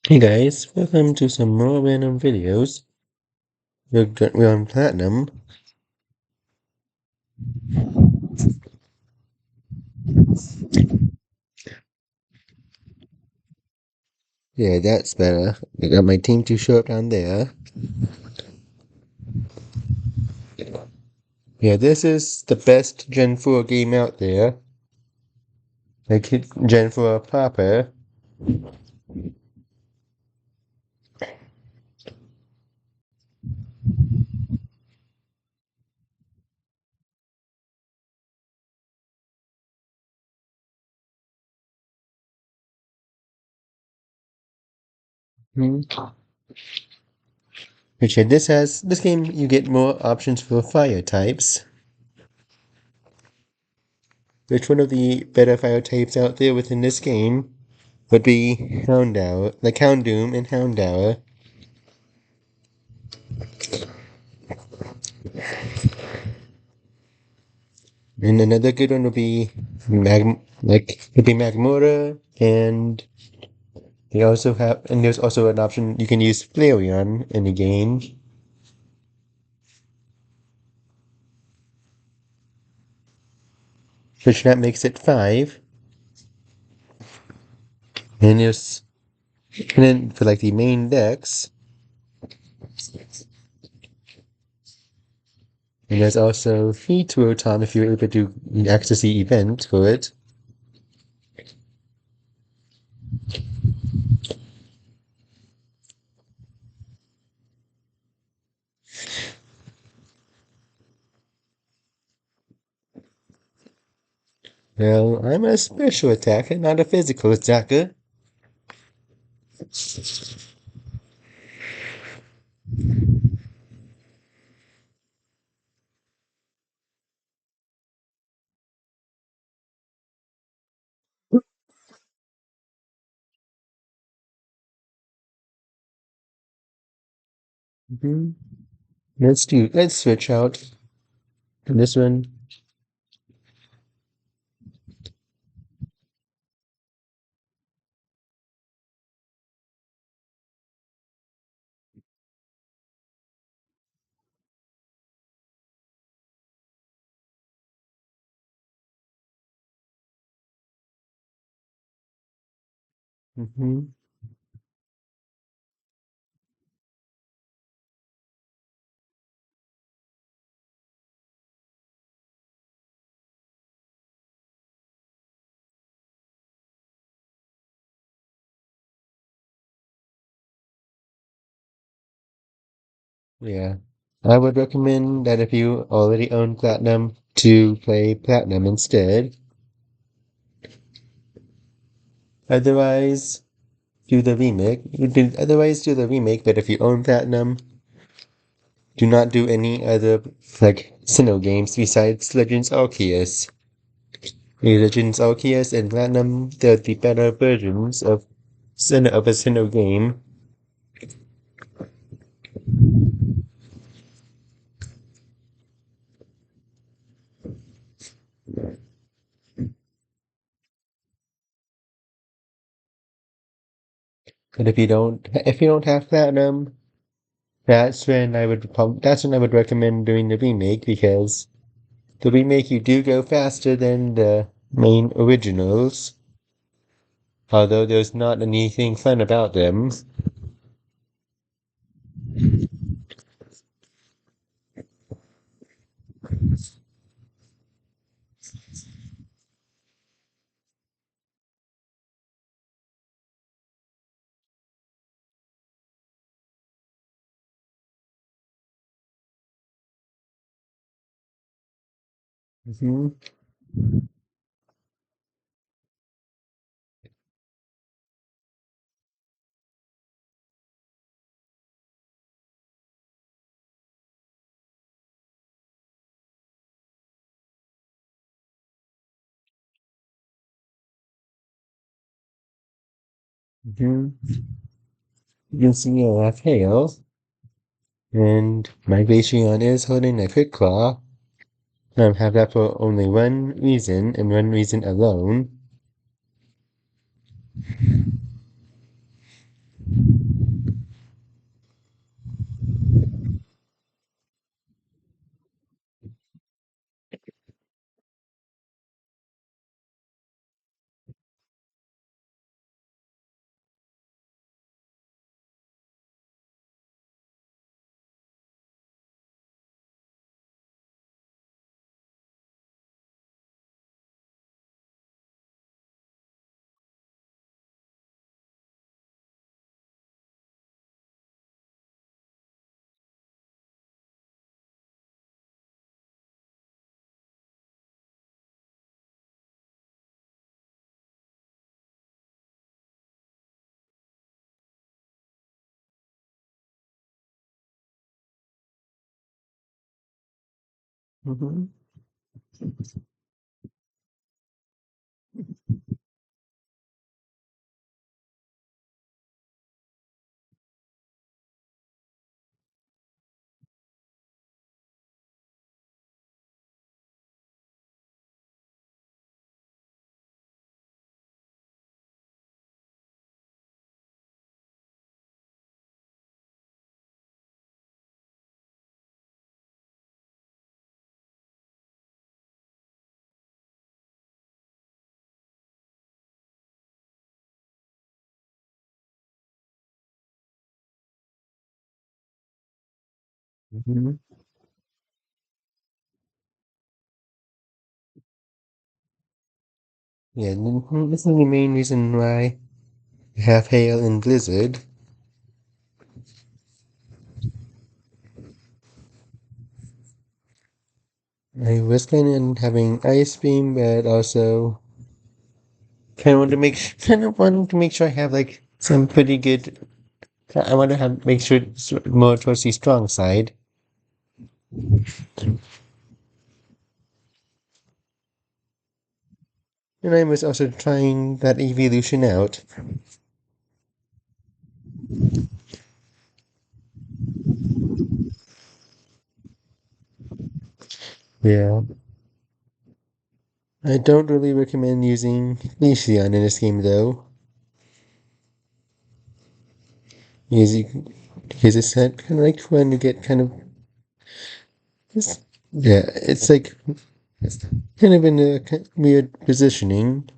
Hey guys, welcome to some more random videos. We're on Platinum. Yeah, that's better. I got my team to show up down there. Yeah, this is the best Gen 4 game out there. Like Gen 4 proper. Hmm. Which yeah, this game you get more options for fire types. Which one of the better fire types out there within this game would be Houndour, like Houndoom and Houndour. And another good one would be Magmora, and there's also an option you can use Flareon in the game, which that makes it five. And then for like the main decks, and there's also Heat Rotom if you're able to access the event for it. Well, I'm a special attacker, not a physical attacker. Hmm. Let's switch out this one. Hmm. Yeah. I would recommend that if you already own Platinum to play Platinum instead. Otherwise, do the remake. Otherwise, do the remake, but if you own Platinum, do not do any other, like, Sinnoh games besides Legends Arceus. Legends Arceus and Platinum, they're the better versions of of a Sinnoh game. But if you don't have Platinum, that's when I would recommend doing the remake because the remake you do go faster than the main originals, although there's not anything fun about them. Hmm. Hmm. You can see I have Hail, and my Glaceon is holding a Quick Claw. I have that for only one reason, and one reason alone. Hmm. Hmm. Yeah, this is the main reason why we have hail and blizzard. I was planning on having ice cream, but also kind of wanting to make sure I have like some pretty good. I want to have make sure it's more towards the strong side. And I was also trying that evolution out. Yeah. I don't really recommend using Leashion in this game though. Because because it's kind of like when you get kind of it's, yeah, it's like kind of in a weird positioning.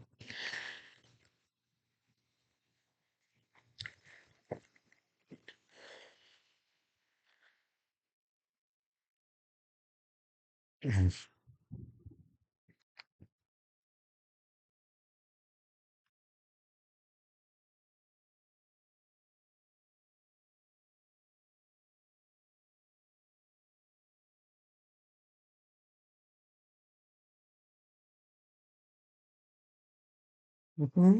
Hmm.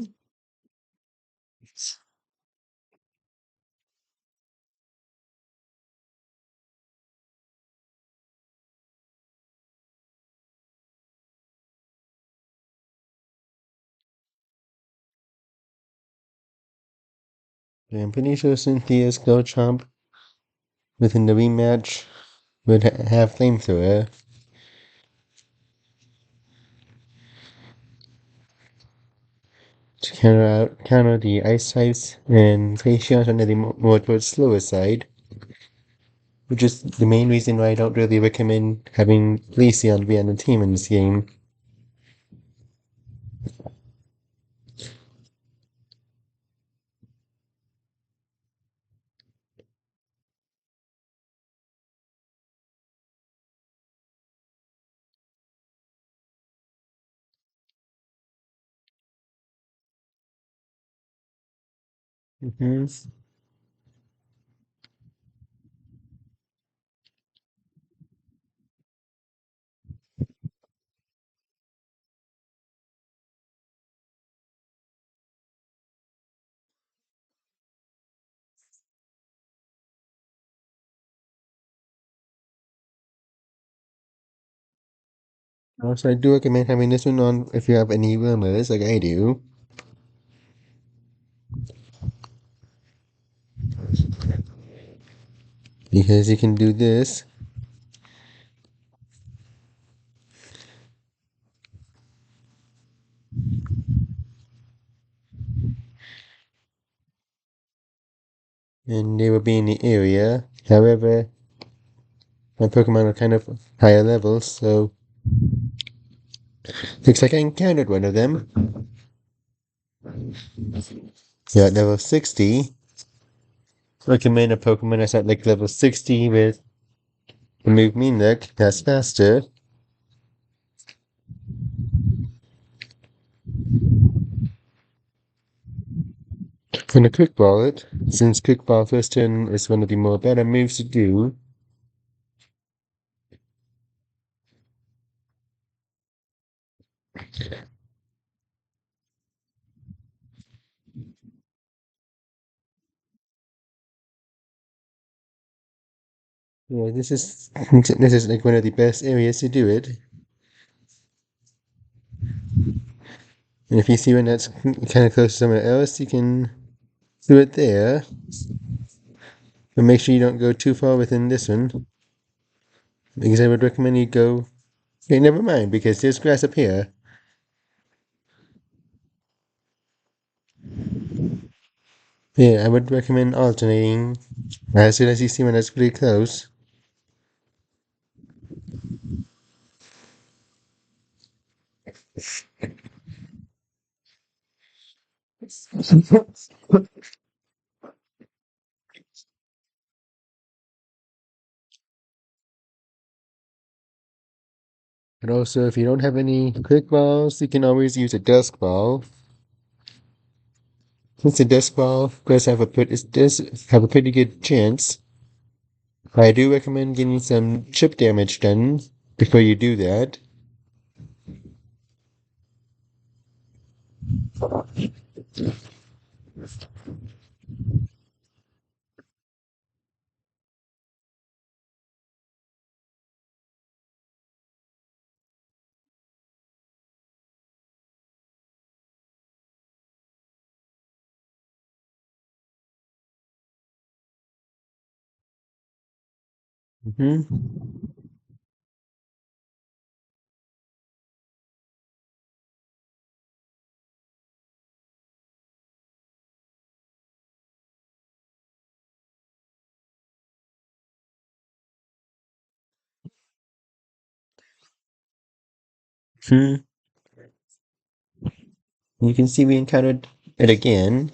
Yeah, I'm pretty sure Cynthia's Garchomp within the rematch would have flamethrower to counter the ice types, and Glaceon's on the more towards slower side, which is the main reason why I don't really recommend having Glaceon be on the team in this game. Hmm. Also, I do recommend having this one on if you have any rumors like I do, because you can do this, and they will be in the area. However, my Pokemon are kind of higher levels, so looks like I encountered one of them. Yeah, at level 60. Recommend a Pokemon that's at like level 60 with Remove Mean that's faster. And a Quick Ball it, since Quick Ball first turn is one of the more better moves to do. Yeah, this is like one of the best areas to do it. And if you see one that's kind of close to somewhere else, you can do it there. But make sure you don't go too far within this one, because I would recommend you go. Okay, never mind, because there's grass up here. Yeah, I would recommend alternating as soon as you see one that's pretty close. And also, if you don't have any quick balls, you can always use a disc ball. Since a disc ball does have a pretty good chance, I do recommend getting some chip damage done before you do that. Hmm. Hmm. You can see we encountered it again.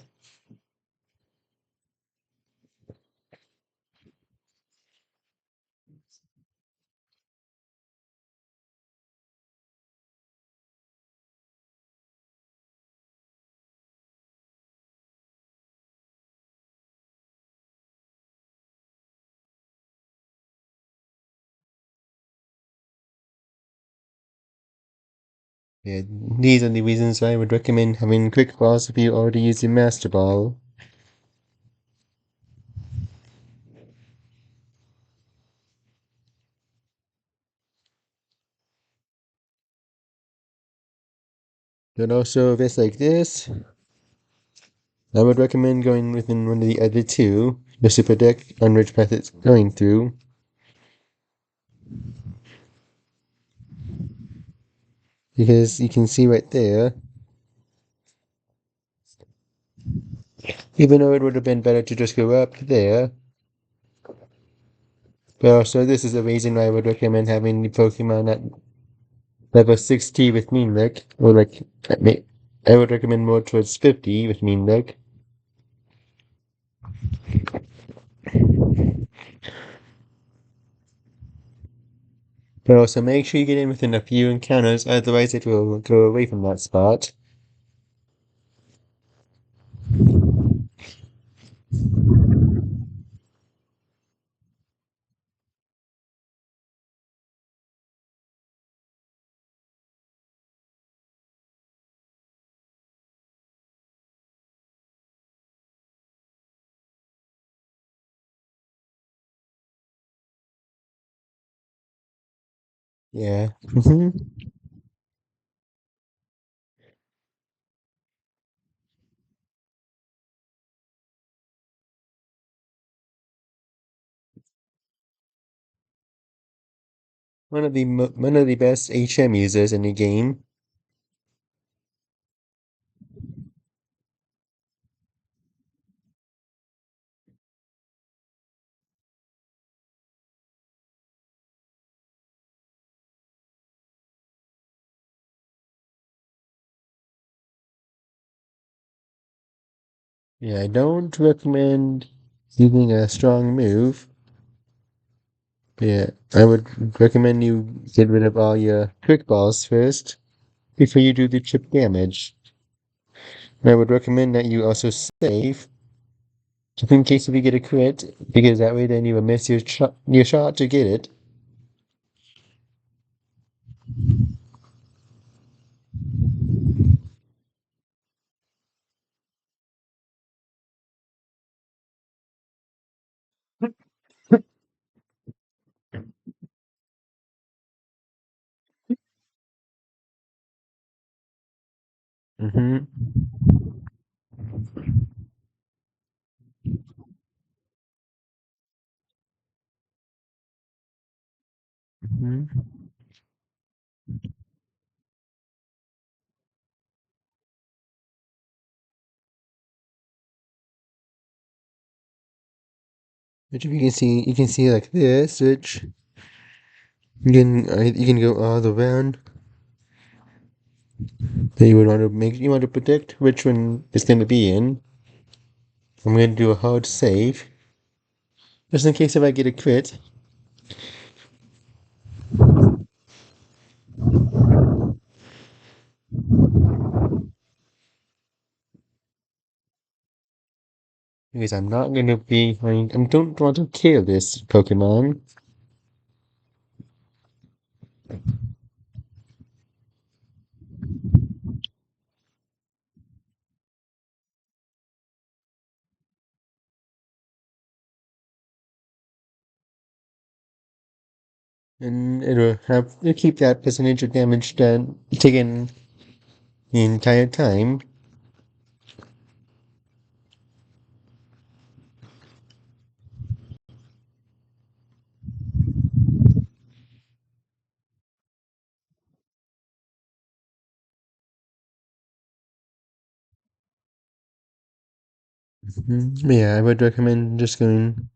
Yeah, these are the reasons I would recommend having quick balls if you already use your master ball. And also, if it's like this, I would recommend going within one of the other two, just to protect on which path it's going through, because you can see right there, even though it would have been better to just go up there, but also this is the reason why I would recommend having the Pokemon at level 60 with Mean Look, or like, I would recommend more towards 50 with Mean Look. But also make sure you get in within a few encounters, otherwise it will go away from that spot. Yeah. One of the best HM users in the game. Yeah, I don't recommend using a strong move. Yeah, I would recommend you get rid of all your quick balls first before you do the chip damage. And I would recommend that you also save just in case if you get a crit, because that way then you will miss your shot to get it. Mm-hmm. Mm-hmm. Which if you can see like this, which you can go all around. That you would want to you want to predict which one is going to be in. I'm going to do a hard save, just in case if I get a crit. Because I'm not going to be, I don't want to kill this Pokemon. And it'll keep that percentage of damage taken the entire time. Yeah, I would recommend just going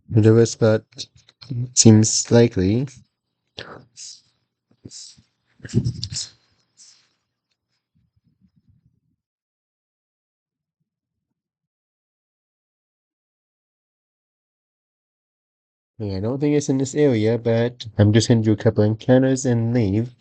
whatever spot seems likely. Yeah, I don't think it's in this area, but I'm just gonna do a couple encounters and leave.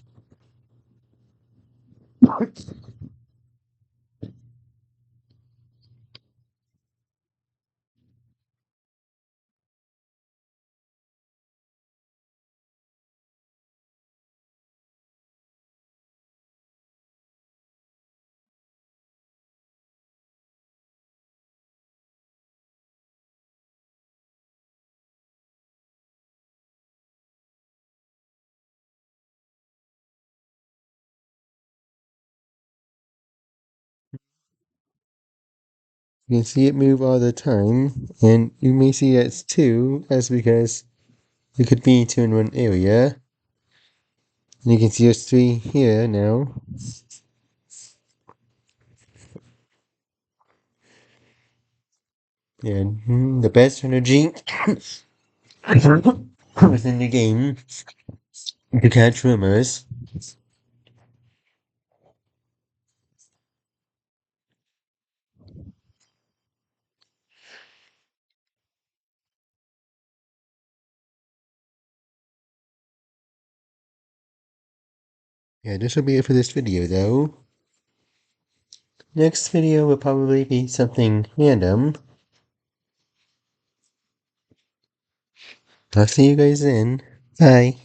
You can see it move all the time, and you may see it's two, that's because it could be two in one area. And you can see there's three here now. And the best energy within the game to catch rumors. Yeah, this will be it for this video though. Next video will probably be something random. I'll see you guys then. Bye.